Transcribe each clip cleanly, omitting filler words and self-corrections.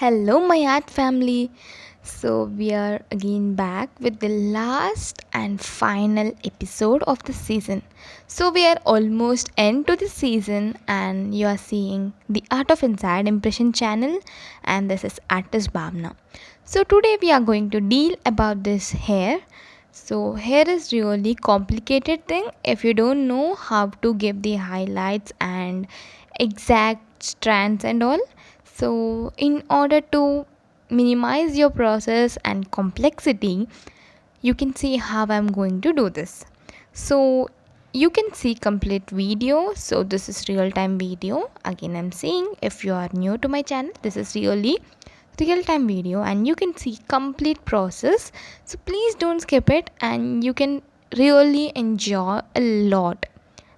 Hello, my art family. So, we are again back with the last and final episode of the season. So, we are almost end to the season, and you are seeing the Art of Inside Impression channel, and this is artist Bhavna. So, today we are going to deal about this hair. So, hair is really complicated thing if you don't know how to give the highlights and exact strands and all. So, in order to minimize your process and complexity, you can see how I'm going to do this. So, you can see complete video. So, this is real time video. Again, I'm saying if you are new to my channel, this is really real time video and you can see complete process. So, please don't skip it and you can really enjoy a lot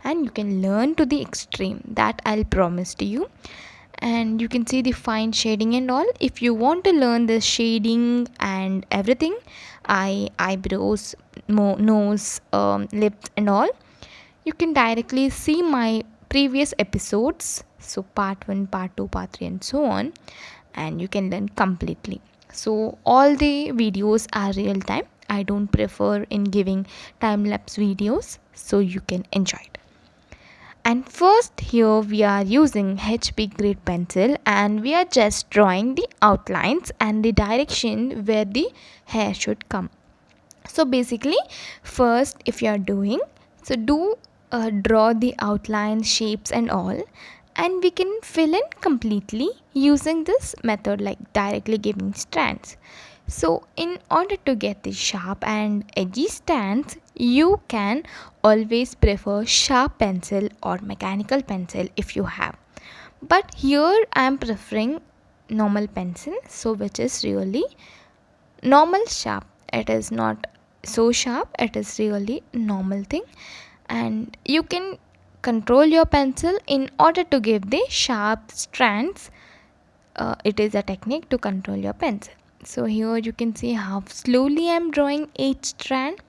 and you can learn to the extreme that I'll promise to you. And you can see the fine shading and all. If you want to learn the shading and everything, eyebrows, nose, lips and all, you can directly see my previous episodes, so part 1, part 2, part 3 and so on, and you can learn completely. So all the videos are real time. I don't prefer in giving time lapse videos, so you can enjoy it. And first here we are using HB grade pencil and we are just drawing the outlines and the direction where the hair should come. So basically first if you are doing, so do draw the outline shapes and all, and we can fill in completely using this method like directly giving strands. So in order to get the sharp and edgy strands, you can always prefer sharp pencil or mechanical pencil if you have. But here I am preferring normal pencil, so which is really normal sharp. It is not so sharp, it is really normal thing, and you can control your pencil in order to give the sharp strands. It is a technique to control your pencil. So here you can see how slowly I'm drawing each strand.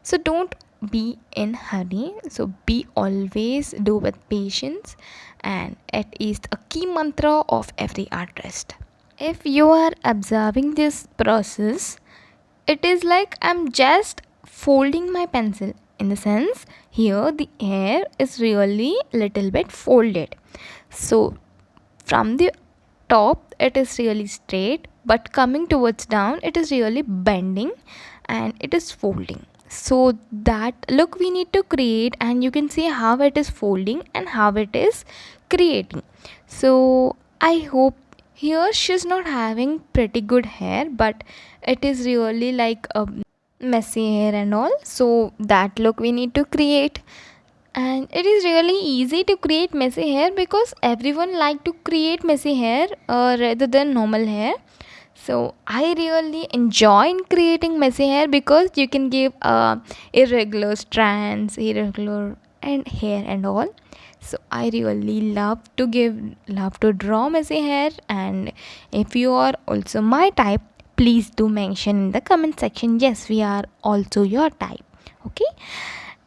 So don't be in hurry, so be always do with patience, and it is a key mantra of every artist. If you are observing this process, it is like I'm just folding my pencil, in the sense here the hair is really little bit folded. So from the top it is really straight, but coming towards down it is really bending and it is folding. So that look we need to create, and you can see how it is folding and how it is creating. So I hope here she's not having pretty good hair, but it is really like a messy hair and all. So that look we need to create, and it is really easy to create messy hair because everyone like to create messy hair rather than normal hair. So I really enjoy in creating messy hair because you can give irregular strands, irregular and hair and all. So I really love to draw messy hair, and if you are also my type, please do mention in the comment section, yes, we are also your type. Okay.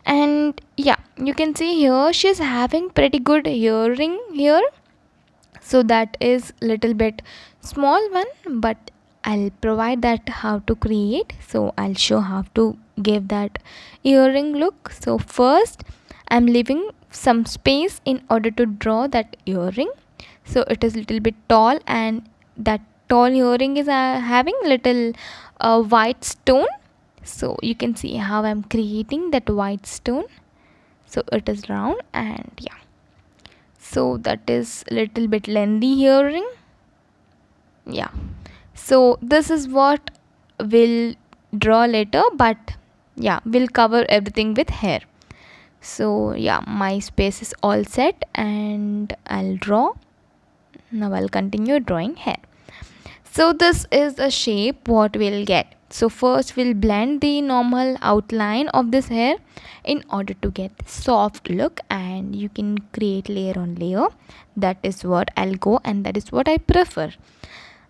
And yeah, you can see here she's having pretty good hearing here, so that is little bit small one, but I'll provide that how to create. So I'll show how to give that earring look. So first I'm leaving some space in order to draw that earring. So it is little bit tall, and that tall earring is having little white stone. So you can see how I'm creating that white stone. So it is round, and yeah, so that is little bit lengthy hearing. Yeah, so this is what we'll draw later, but yeah, we'll cover everything with hair. So yeah, my space is all set and I'll draw. Now I'll continue drawing hair. So this is the shape what we'll get. So first we'll blend the normal outline of this hair in order to get soft look, and you can create layer on layer. That is what I'll go, and that is what I prefer.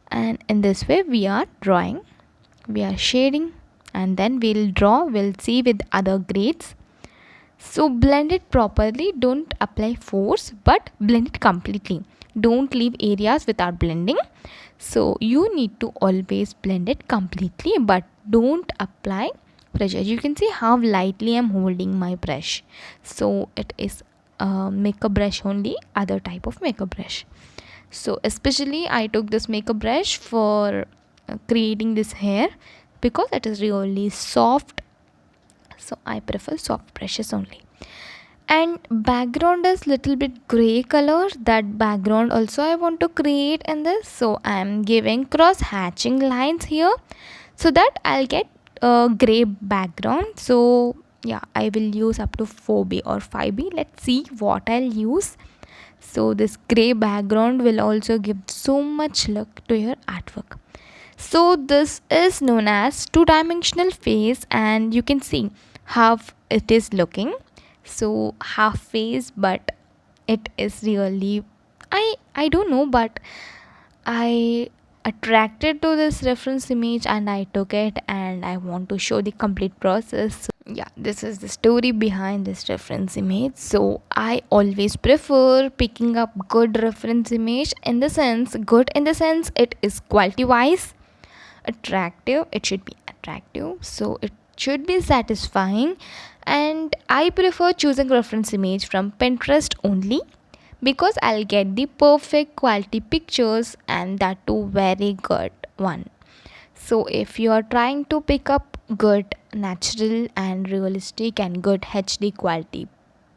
And in this way we are drawing, we are shading, and then we'll see with other grades. So blend it properly, don't apply force but blend it completely. Don't leave areas without blending. So you need to always blend it completely but don't apply pressure. You can see how lightly I'm holding my brush. So it is a makeup brush only, other type of makeup brush. So especially I took this makeup brush for creating this hair because it is really soft, so I prefer soft brushes only. And background is little bit gray color, that background also I want to create in this, so I am giving cross hatching lines here so that I'll get a gray background. So yeah, I will use up to 4B or 5B. Let's see what I'll use. So this gray background will also give so much look to your artwork. So this is known as two-dimensional face, and you can see how it is looking. So half face, but it is really, I don't know, but I attracted to this reference image and I took it and I want to show the complete process. So yeah, this is the story behind this reference image. So I always prefer picking up good reference image, in the sense, good in the sense it is quality wise attractive, it should be attractive, so it should be satisfying. And I prefer choosing reference image from Pinterest only because I'll get the perfect quality pictures, and that too very good one. So if you are trying to pick up good natural and realistic and good HD quality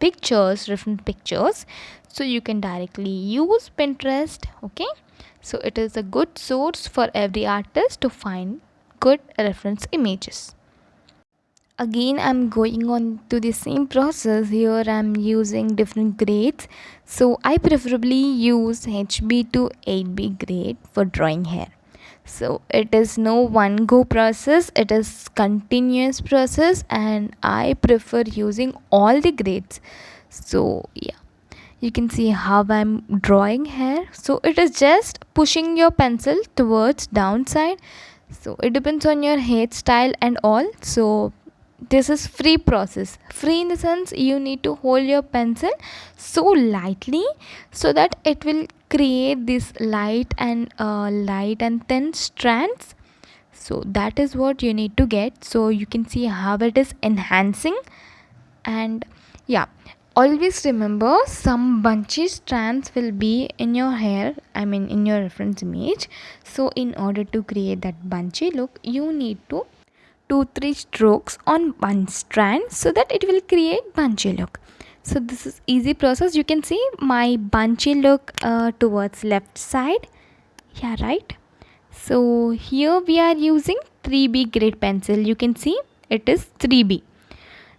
pictures, different pictures, so you can directly use Pinterest. Okay, so it is a good source for every artist to find good reference images. Again, I'm going on to the same process. Here I'm using different grades, so I preferably use HB to 8B grade for drawing hair. So it is no one go process, it is continuous process, and I prefer using all the grades. So yeah, you can see how I'm drawing hair. So it is just pushing your pencil towards downside, so it depends on your hairstyle and all. So this is free process, free in the sense you need to hold your pencil so lightly so that it will create this light and thin strands. So that is what you need to get. So you can see how it is enhancing. And yeah, always remember some bunchy strands will be in your hair, I mean in your reference image. So in order to create that bunchy look, you need to 2-3 strokes on one strand so that it will create bunchy look. So this is easy process. You can see my bunchy look towards left side. Yeah, right. So here we are using 3B grade pencil. You can see it is 3B.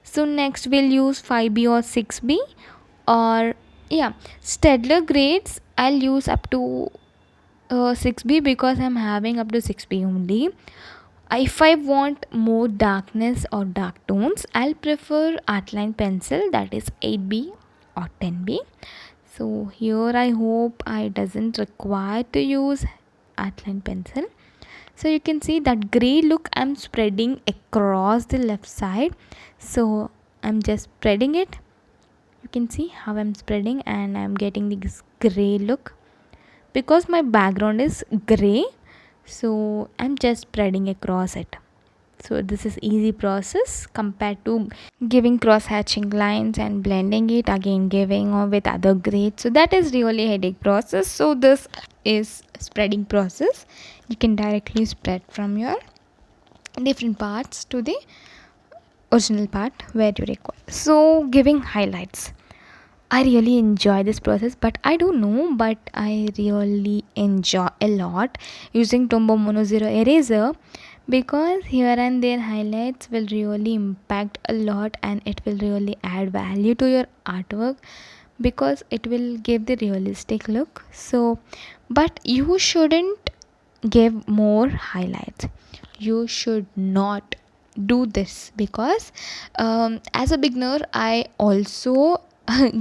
So next we'll use 5B or 6B, or yeah, steadtler grades I'll use up to 6B because I'm having up to 6B only. If I want more darkness or dark tones, I'll prefer outline pencil, that is 8B or 10B. So here I hope I doesn't require to use outline pencil. So you can see that gray look I'm spreading across the left side. So I'm just spreading it. You can see how I'm spreading and I'm getting this gray look because my background is gray. So I'm just spreading across it. So this is easy process compared to giving cross hatching lines and blending it again, giving or with other grades. So that is really headache process. So this is spreading process. You can directly spread from your different parts to the original part where you require. So giving highlights, I really enjoy this process, but I don't know, but I really enjoy a lot using Tombow Mono Zero Eraser because here and there highlights will really impact a lot and it will really add value to your artwork because it will give the realistic look. So, but you shouldn't give more highlights. You should not do this because as a beginner I also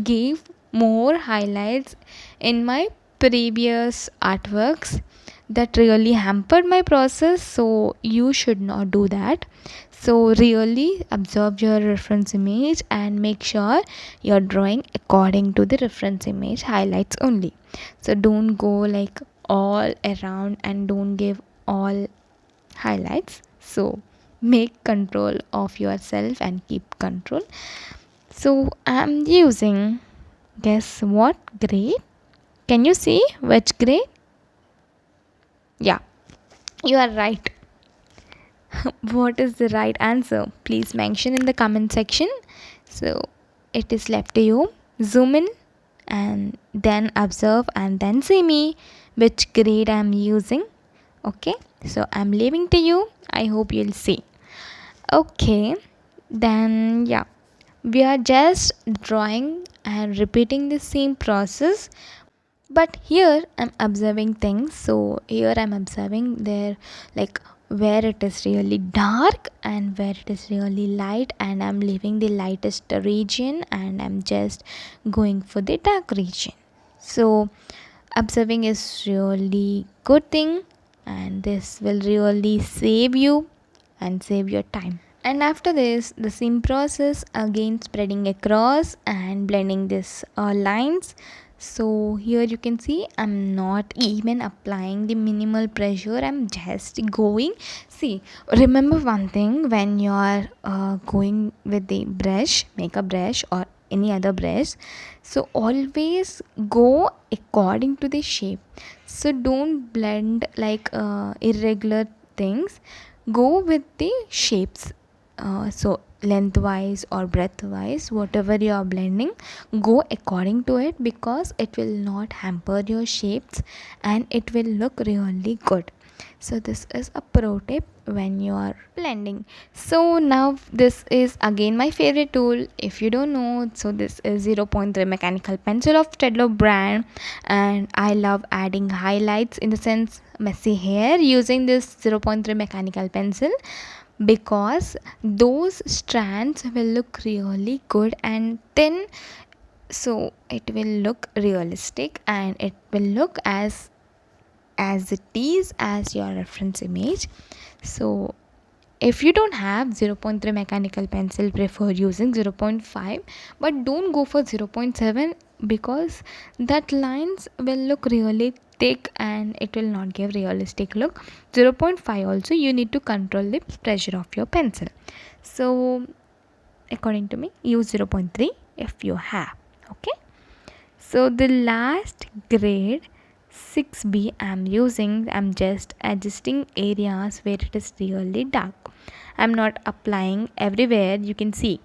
gave more highlights in my previous artworks that really hampered my process. So you should not do that. So really observe your reference image and make sure you're drawing according to the reference image highlights only. So don't go like all around and don't give all highlights. So make control of yourself and keep control. So I'm using, guess what grade? Can you see which grade? Yeah, you are right. What is the right answer? Please mention in the comment section. So it is left to you. Zoom in and then observe and then see me which grade I'm using. Okay, so I'm leaving to you. I hope you'll see. Okay, then yeah, we are just drawing and repeating the same process, but here I'm observing things. So here I'm observing there, like where it is really dark and where it is really light, and I'm leaving the lightest region and I'm just going for the dark region. So observing is really good thing, and this will really save you and save your time. And after this, the same process again, spreading across and blending this lines. So here you can see I'm not even applying the minimal pressure, I'm just going. See, remember one thing, when you are going with the brush, makeup brush or any other brush, so always go according to the shape. So don't blend like irregular things, go with the shapes. So lengthwise or breadthwise, whatever you are blending, go according to it, because it will not hamper your shapes and it will look really good. So this is a pro tip when you are blending. So now this is again my favorite tool. If you don't know, so this is 0.3 mechanical pencil of Steadtler brand, and I love adding highlights, in the sense messy hair, using this 0.3 mechanical pencil, because those strands will look really good and thin. So it will look realistic and it will look as it is as your reference image. So if you don't have 0.3 mechanical pencil, prefer using 0.5, but don't go for 0.7, because that lines will look really thick and it will not give realistic look. 0.5 also you need to control the pressure of your pencil. So according to me, use 0.3 if you have. Okay, so the last grade 6B I'm using, I'm just adjusting areas where it is really dark. I'm not applying everywhere. You can see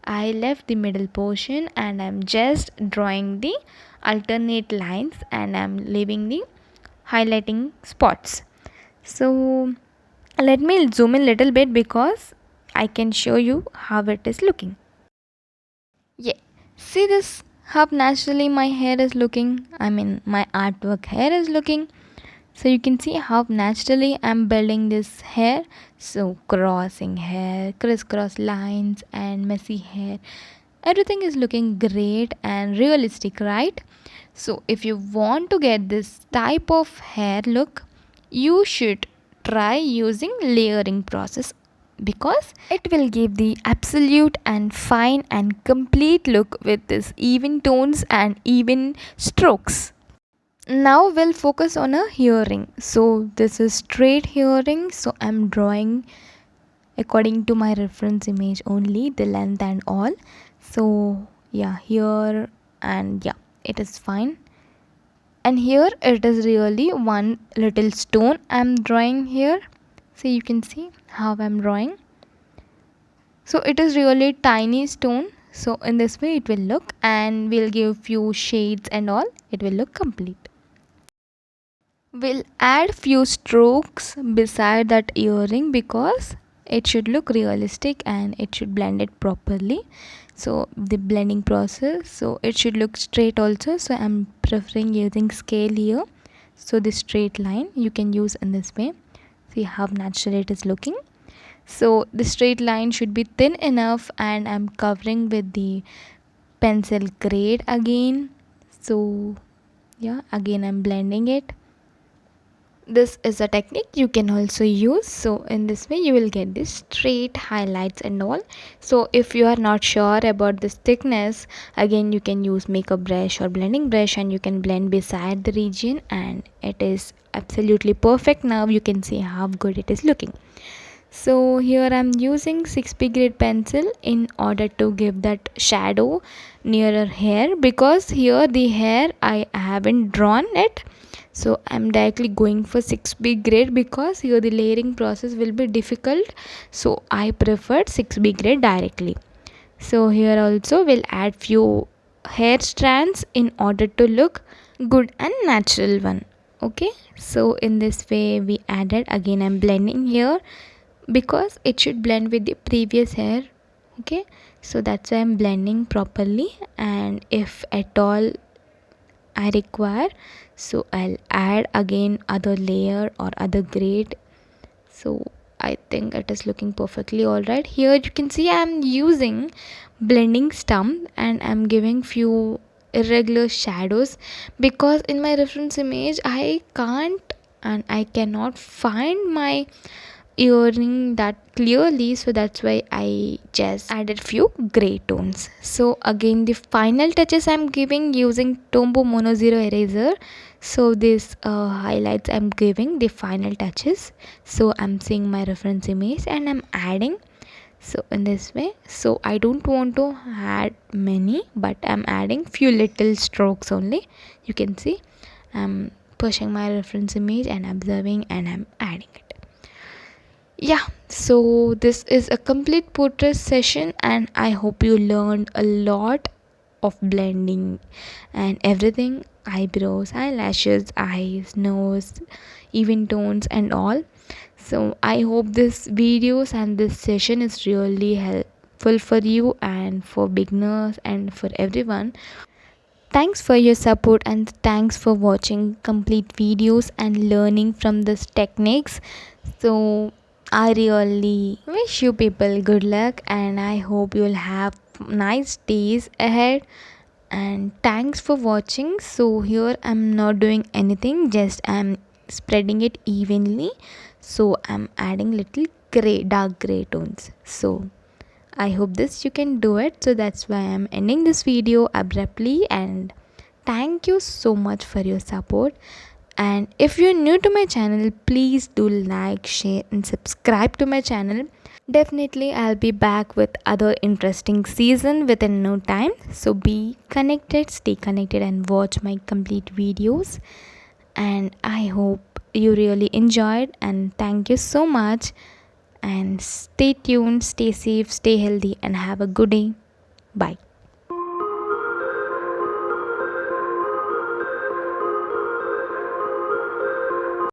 I left the middle portion and I'm just drawing the alternate lines and I'm leaving the highlighting spots. So let me zoom in a little bit because I can show you how it is looking. Yeah, see this, how naturally my hair is looking. I mean, my artwork hair is looking. So you can see how naturally I'm building this hair. So crossing hair, crisscross lines and messy hair, everything is looking great and realistic, right? So if you want to get this type of hair look, you should try using layering process, because it will give the absolute and fine and complete look with this even tones and even strokes. Now we'll focus on a hearing. So this is straight hearing, so I'm drawing according to my reference image only, the length and all. So yeah, here and yeah, it is fine. And here it is really one little stone I'm drawing here. So you can see how I'm drawing. So it is really tiny stone. So in this way it will look, and we'll give few shades and all, it will look complete. We'll add few strokes beside that earring, because it should look realistic and it should blend it properly. So the blending process, so it should look straight also, so I'm preferring using scale here. So the straight line you can use in this way. See how natural it is looking. So the straight line should be thin enough, and I'm covering with the pencil grade again. So yeah, again I'm blending it. This is a technique you can also use. So in this way you will get this straight highlights and all. So if you are not sure about this thickness, again you can use makeup brush or blending brush and you can blend beside the region, and it is absolutely perfect. Now you can see how good it is looking. So here I'm using 6B grade pencil in order to give that shadow nearer hair, because here the hair I haven't drawn it. So I'm directly going for 6B grade because here the layering process will be difficult. So I preferred 6B grade directly. So here also we'll add few hair strands in order to look good and natural one. Okay, so in this way we added. Again I'm blending here because it should blend with the previous hair. Okay, so that's why I'm blending properly, and if at all I require, so I'll add again other layer or other grade. So I think it is looking perfectly alright. Here you can see I'm using blending stump and I'm giving few irregular shadows, because in my reference image I can't and I cannot find my earring that clearly, so that's why I just added few gray tones. So again the final touches I'm giving using Tombow Mono Zero eraser. So this highlights I'm giving the final touches. So I'm seeing my reference image and I'm adding. So in this way, so I don't want to add many, but I'm adding few little strokes only. You can see I'm pushing my reference image and observing and I'm adding it. Yeah, so this is a complete portrait session and I hope you learned a lot of blending and everything: eyebrows, eyelashes, eyes, nose, even tones and all. So I hope this videos and this session is really helpful for you and for beginners and for everyone. Thanks for your support and thanks for watching complete videos and learning from these techniques. So I really wish you people good luck and I hope you'll have nice days ahead. And thanks for watching. So here I'm not doing anything, just I'm spreading it evenly. So I'm adding little gray, dark gray tones. So I hope this you can do it. So that's why I'm ending this video abruptly, and thank you so much for your support. And if you're new to my channel, please do like, share and subscribe to my channel. Definitely I'll be back with other interesting season within no time. So be connected, stay connected and watch my complete videos. And I hope you really enjoyed, and thank you so much. And stay tuned, stay safe, stay healthy and have a good day. Bye.